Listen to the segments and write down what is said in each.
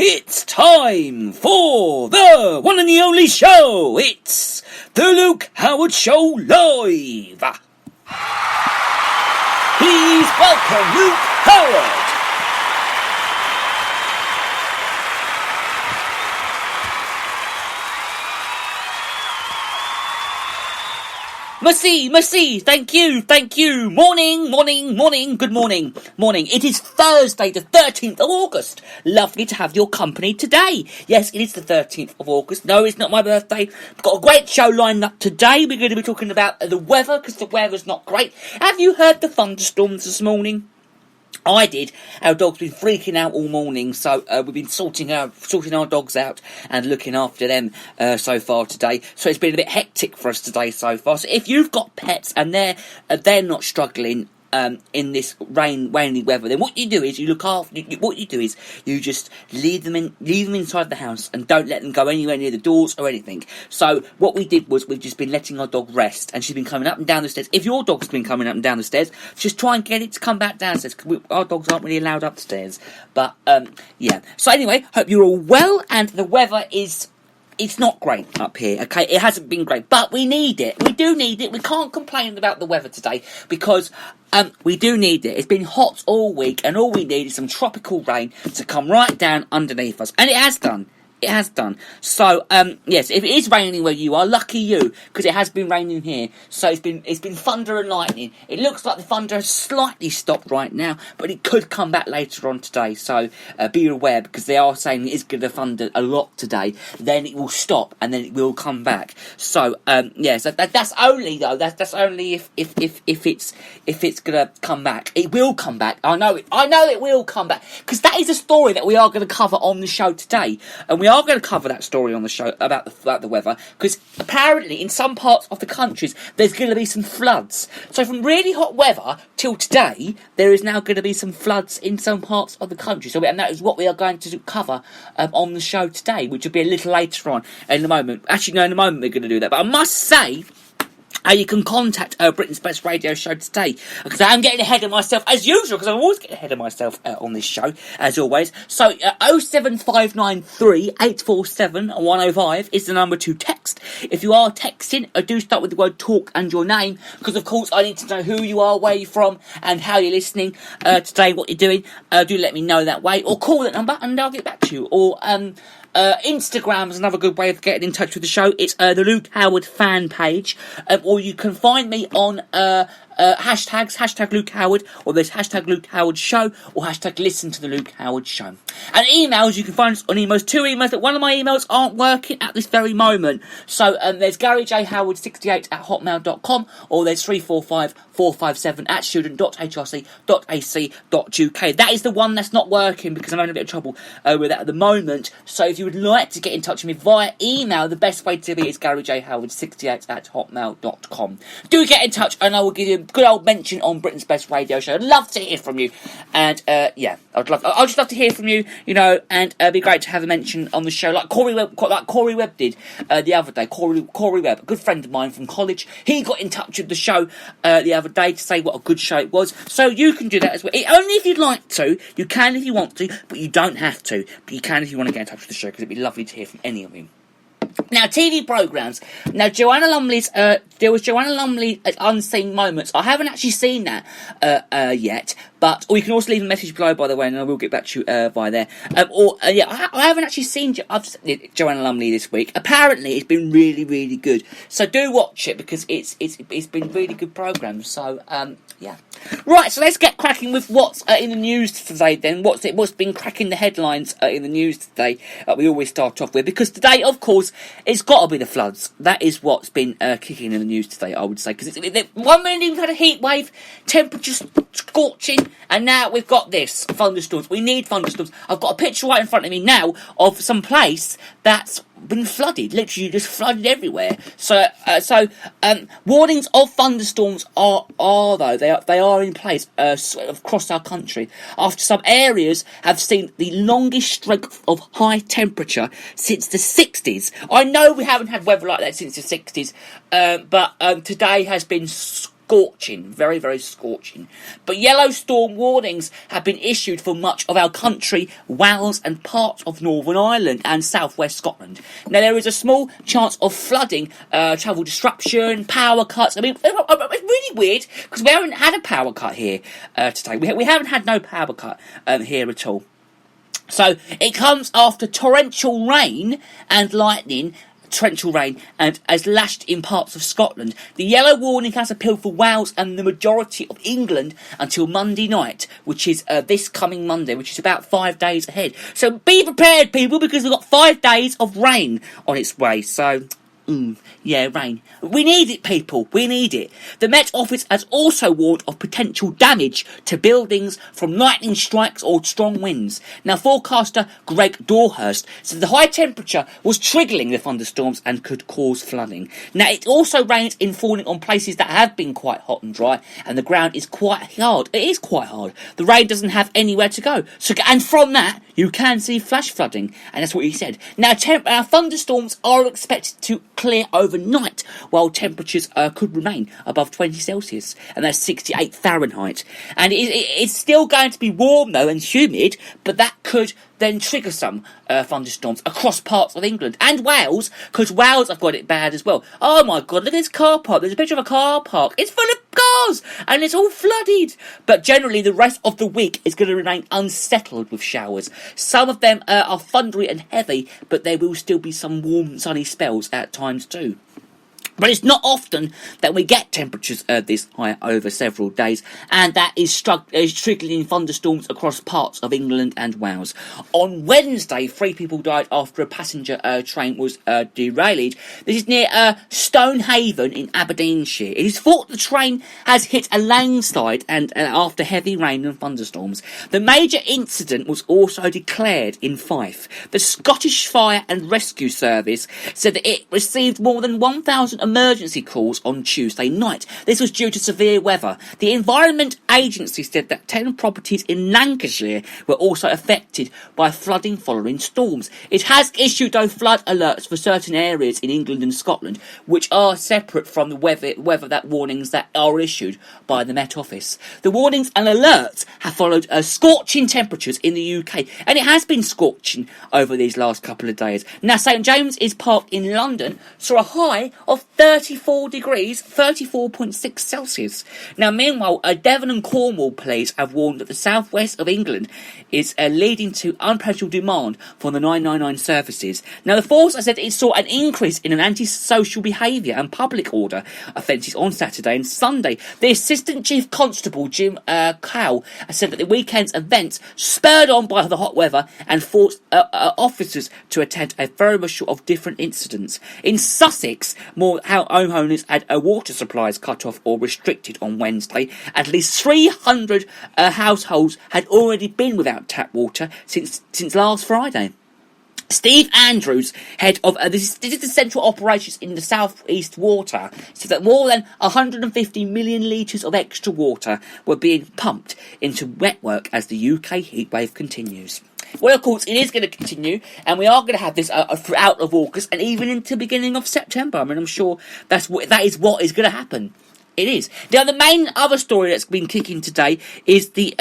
It's time for the one and the only show. It's the Luke Howard Show Live. Please welcome Luke Howard. Merci, thank you. Morning, good morning. It is Thursday, the 13th of August. Lovely to have your company today. Yes, it is the 13th of August. No, it's not my birthday. We've got a great show lined up today. We're going to be talking about the weather, because the weather's not great. Have you heard the thunderstorms this morning? I did. Our dog's been freaking out all morning, so we've been sorting our dogs out and looking after them so far today. So it's been a bit hectic for us today so far. So if you've got pets and they're not struggling in this rainy weather, then what you do is you look after. What you do is you just leave them inside the house and don't let them go anywhere near the doors or anything. So what we did was we've just been letting our dog rest, and she's been coming up and down the stairs. If your dog's been coming up and down the stairs, just try and get it to come back downstairs. Our dogs aren't really allowed upstairs. But yeah. So anyway, hope you're all well, and the weather is. It's not great up here, okay? It hasn't been great, but we need it. We do need it. We can't complain about the weather today because we do need it. It's been hot all week, and all we need is some tropical rain to come right down underneath us. And it has done. It has done. So, yes, if it is raining where you are, lucky you, because it has been raining here. So it's been thunder and lightning. It looks like the thunder has slightly stopped right now, but it could come back later on today. So be aware, because they are saying it is going to thunder a lot today. Then it will stop, and then it will come back. So yes, that's only though. That's only if it's going to come back. It will come back. I know it will come back, because that is a story that we are going to cover on the show today, and we are going to cover that story on the show about the weather, because apparently in some parts of the countries there's going to be some floods. So from really hot weather till today, there is now going to be some floods in some parts of the country. And that is what we are going to cover on the show today, which will be a little later on in a moment. Actually, no, in a moment we're going to do that. But I must say, you can contact Britain's Best Radio Show today, because I am getting ahead of myself, as usual, because I always get ahead of myself on this show, as always. So, 07593 847 105 is the number to text. If you are texting, do start with the word talk and your name, because, of course, I need to know who you are, where you're from, and how you're listening today, what you're doing. Do let me know that way, or call that number, and I'll get back to you. Or, Instagram is another good way of getting in touch with the show. It's the Luke Howard fan page, or you can find me on hashtags, hashtag Luke Howard, or there's hashtag Luke Howard Show, or hashtag Listen to the Luke Howard Show. And emails, you can find us on emails, two emails, but one of my emails aren't working at this very moment. So there's GaryJHoward68@hotmail.com, or there's 345457 at student.hrc.ac.uk. That is the one that's not working, because I'm having a bit of trouble with that at the moment. So if you would like to get in touch with me via email, the best way to be is GaryJHoward68@hotmail.com. Do get in touch, and I will give you a good old mention on Britain's Best Radio Show. I'd love to hear from you, and yeah, I'd just love to hear from you, and it'd be great to have a mention on the show, like Corey Webb did the other day. Corey Webb, a good friend of mine from college, he got in touch with the show the other day to say what a good show it was. So you can do that as well. Only if you'd like to. You can if you want to, but you don't have to. But you can if you want to get in touch with the show, because it'd be lovely to hear from any of you. Now, TV programmes. Now, Joanna Lumley's, there was Joanna Lumley at Unseen Moments. I haven't actually seen that yet, but, or you can also leave a message below, by the way, and I will get back to you via there. Yeah, I haven't actually seen Joanna Lumley this week. Apparently, it's been really, really good. So do watch it, because it's been really good programme. So, yeah. Right, so let's get cracking with what's in the news today then. What's been cracking the headlines in the news today, we always start off with, because today, of course, it's got to be the floods. That is what's been kicking in the news today, I would say, because 1 minute we've had a heat wave, temperatures scorching, and now we've got this, thunderstorms. We need thunderstorms. I've got a picture right in front of me now of some place that's been flooded, literally just flooded everywhere. So warnings of thunderstorms are in place across our country, after some areas have seen the longest streak of high temperature since the 60s. I know we haven't had weather like that since the 60s, but today has been scorching, very, very scorching. But yellow storm warnings have been issued for much of our country, Wales and parts of Northern Ireland and southwest Scotland. Now, there is a small chance of flooding, travel disruption, power cuts. I mean, it's really weird because we haven't had a power cut here today. We haven't had no power cut here at all. So it comes after torrential rain and lightning. Torrential rain and has lashed in parts of Scotland. The yellow warning has appealed for Wales and the majority of England until Monday night, which is this coming Monday, which is about 5 days ahead. So be prepared, people, because we've got 5 days of rain on its way. So yeah, rain. We need it, people. We need it. The Met Office has also warned of potential damage to buildings from lightning strikes or strong winds. Now, forecaster Greg Dorhurst said the high temperature was triggering the thunderstorms and could cause flooding. Now, it also rains in falling on places that have been quite hot and dry, and the ground is quite hard. It is quite hard. The rain doesn't have anywhere to go. So, and from that, you can see flash flooding, and that's what he said. Now, thunderstorms are expected to clear overnight, while temperatures could remain above 20 Celsius, and that's 68 Fahrenheit. And it's still going to be warm, though, and humid, but that could then trigger some thunderstorms across parts of England and Wales, because Wales have got it bad as well. Oh my God, look at this car park. There's a picture of a car park. It's full of cars and it's all flooded. But generally the rest of the week is going to remain unsettled with showers. Some of them are thundery and heavy, but there will still be some warm sunny spells at times too. But it's not often that we get temperatures this high over several days, and that is triggering thunderstorms across parts of England and Wales. On Wednesday, 3 people died after a passenger train was derailed. This is near Stonehaven in Aberdeenshire. It is thought the train has hit a landslide and after heavy rain and thunderstorms. The major incident was also declared in Fife. The Scottish Fire and Rescue Service said that it received more than 1,000 emergency calls on Tuesday night. This was due to severe weather. The Environment Agency said that 10 properties in Lancashire were also affected by flooding following storms. It has issued though flood alerts for certain areas in England and Scotland, which are separate from the weather that warnings that are issued by the Met Office. The warnings and alerts have followed scorching temperatures in the UK, and it has been scorching over these last couple of days. Now, St James's Park in London saw a high of 34 degrees, 34.6 Celsius. Now, meanwhile, Devon and Cornwall police have warned that the southwest of England is leading to unpredictable demand for the 999 services. Now, the force has said it saw an increase in an antisocial behaviour and public order offences on Saturday and Sunday. The Assistant Chief Constable, Jim Cowell, has said that the weekend's events, spurred on by the hot weather, and forced officers to attend a variety of different incidents. In Sussex, more how homeowners had water supplies cut off or restricted on Wednesday. At least 300 households had already been without tap water since last Friday. Steve Andrews, head of this is the central operations in the South East Water, said that more than 150 million litres of extra water were being pumped into wet work as the UK heatwave continues. Well, of course, it is going to continue, and we are going to have this throughout of August and even into the beginning of September. I mean, I'm sure that is what is going to happen. It is. Now, the main other story that's been kicking today is the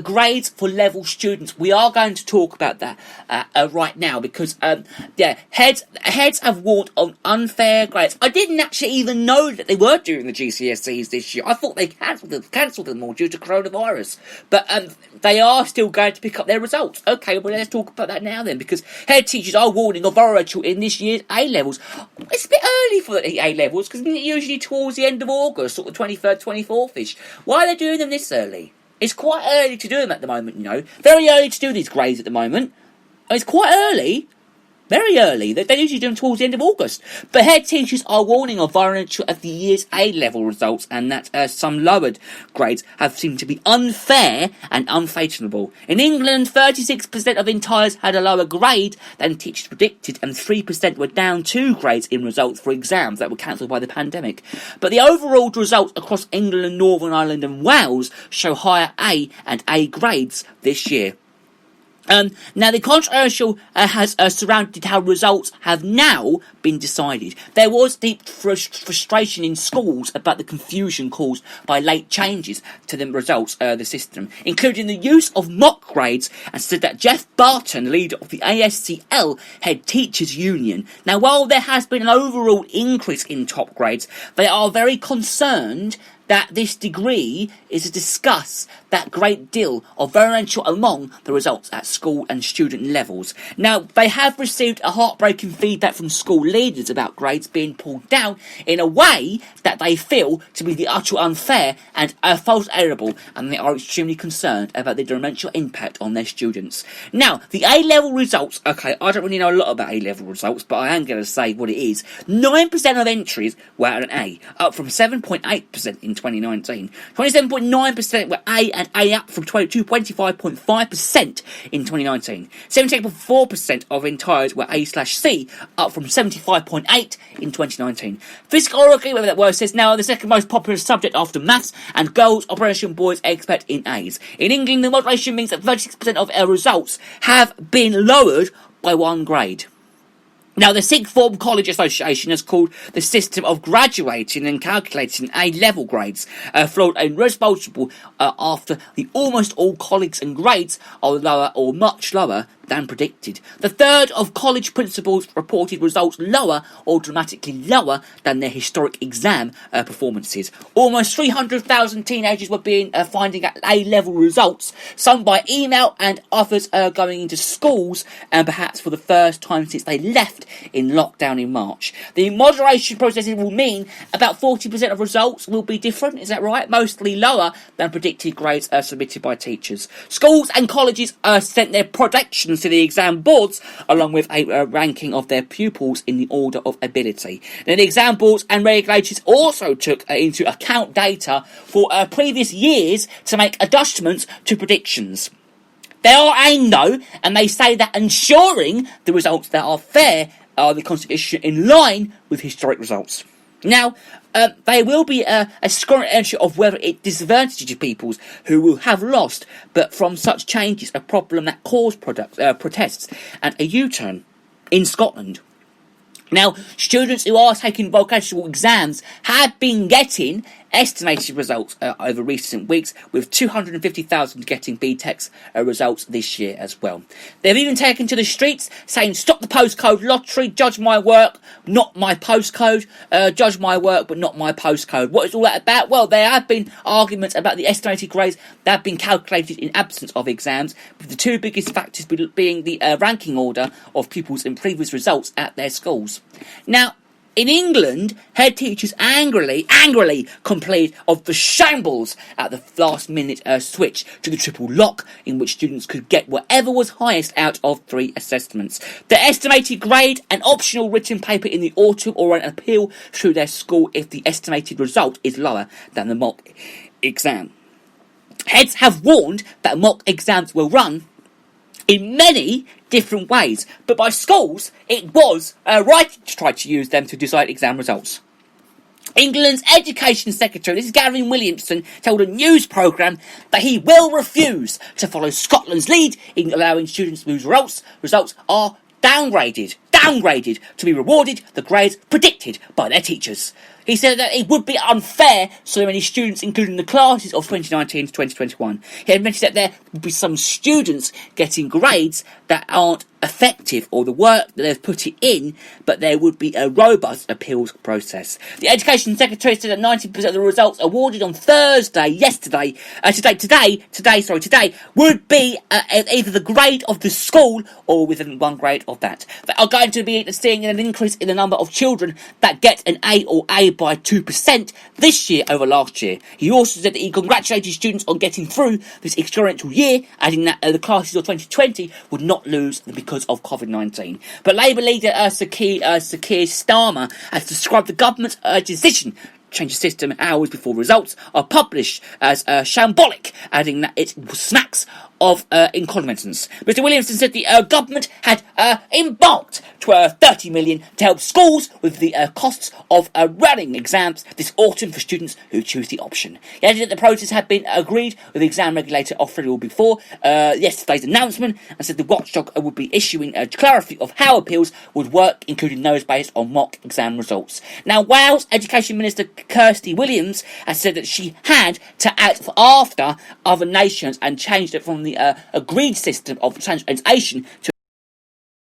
grades for level students. We are going to talk about that right now because heads have warned on unfair grades. I didn't actually even know that they were doing the GCSEs this year. I thought they cancelled them all due to coronavirus. But they are still going to pick up their results. Okay, well, let's talk about that now then, because head teachers are warning of virtual in this year's A-levels. It's a bit early for the A-levels because usually towards the end of August, sort of 23rd, 24th-ish. Why are they doing them this early? It's quite early to do them at the moment, you know. Very early to do these grades at the moment. It's quite early. Very early. They usually do them towards the end of August. But head teachers are warning of variation of the year's A-level results, and that some lowered grades have seemed to be unfair and unfathomable. In England, 36% of entires had a lower grade than teachers predicted, and 3% were down 2 grades in results for exams that were cancelled by the pandemic. But the overall results across England, Northern Ireland and Wales show higher A and A grades this year. Now, the controversial has surrounded how results have now been decided. There was deep frustration in schools about the confusion caused by late changes to the results of the system, including the use of mock grades, and said that Jeff Barton, leader of the ASCL Head Teachers Union. Now, while there has been an overall increase in top grades, they are very concerned that this degree is to discuss that great deal of variation among the results at school and student levels. Now, they have received a heartbreaking feedback from school leaders about grades being pulled down in a way that they feel to be the utterly unfair and false errable, and they are extremely concerned about the detrimental impact on their students. Now, the A-level results, okay, I don't really know a lot about A-level results, but I am going to say what it is. 9% of entries were at an A, up from 7.8% in 2019. 27.9% were A and A up from 25.5% in 2019. 78.4% of entires were A/C, up from 75.8% in 2019. Physiology, whatever that word says, now the second most popular subject after maths, and girls, operation boys expert in A's. In England, the moderation means that 36% of our results have been lowered by 1 grade. Now, the Sixth Form College Association has called the system of graduating and calculating A-level grades flawed and responsible after the almost all colleagues and grades are lower or much lower than predicted. The third of college principals reported results lower or dramatically lower than their historic exam performances. Almost 300,000 teenagers were finding out A-level results, some by email and others going into schools, and perhaps for the first time since they left in lockdown in March. The moderation processes will mean about 40% of results will be different, is that right? Mostly lower than predicted grades submitted by teachers. Schools and colleges sent their predictions to the exam boards, along with a ranking of their pupils in the order of ability. Now, the exam boards and regulators also took into account data for previous years to make adjustments to predictions. They are aimed, though, and they say that ensuring the results that are fair are the constitution in line with historic results. Now, there will be a scrutiny of whether it disadvantages pupils who will have lost, but from such changes, a problem that caused protests and a U-turn in Scotland. Now, students who are taking vocational exams have been getting estimated results over recent weeks, with 250,000 getting BTEC's results this year as well. They've even taken to the streets saying, "Stop the postcode lottery, judge my work, not my postcode, judge my work but not my postcode." What is all that about? Well, there have been arguments about the estimated grades that have been calculated in absence of exams, with the two biggest factors being the ranking order of pupils in previous results at their schools. Now, in England, head teachers angrily complained of the shambles at the last-minute switch to the triple lock, in which students could get whatever was highest out of 3 assessments. The estimated grade, an optional written paper in the autumn, or an appeal through their school if the estimated result is lower than the mock exam. Heads have warned that mock exams will run in many different ways, but by schools it was right to try to use them to decide exam results. England's Education Secretary, this is Gavin Williamson, told a news programme that he will refuse to follow Scotland's lead in allowing students whose results are downgraded to be rewarded the grades predicted by their teachers. He said that it would be unfair to so many students, including the classes of 2019 to 2021. He admitted that there would be some students getting grades that aren't effective, or the work that they've put it in, but there would be a robust appeals process. The Education Secretary said that 90% of the results awarded on today, would be either the grade of the school or within 1 grade of that. They are going to be seeing an increase in the number of children that get an A or A by 2% this year over last year. He also said that he congratulated students on getting through this experiential year, adding that the classes of 2020 would not lose because of COVID-19. But Labour leader Sir Keir Starmer has described the government's decision to change the system hours before results are published as shambolic, adding that it smacks of incompetence. Mr Williamson said the government had embarked to $30 million to help schools with the costs of running exams this autumn for students who choose the option. He added that the process had been agreed with the exam regulator Australia before yesterday's announcement, and said the watchdog would be issuing a clarity of how appeals would work, including those based on mock exam results. Now, Wales Education Minister Kirsty Williams has said that she had to act after other nations and changed it from the agreed system of translation to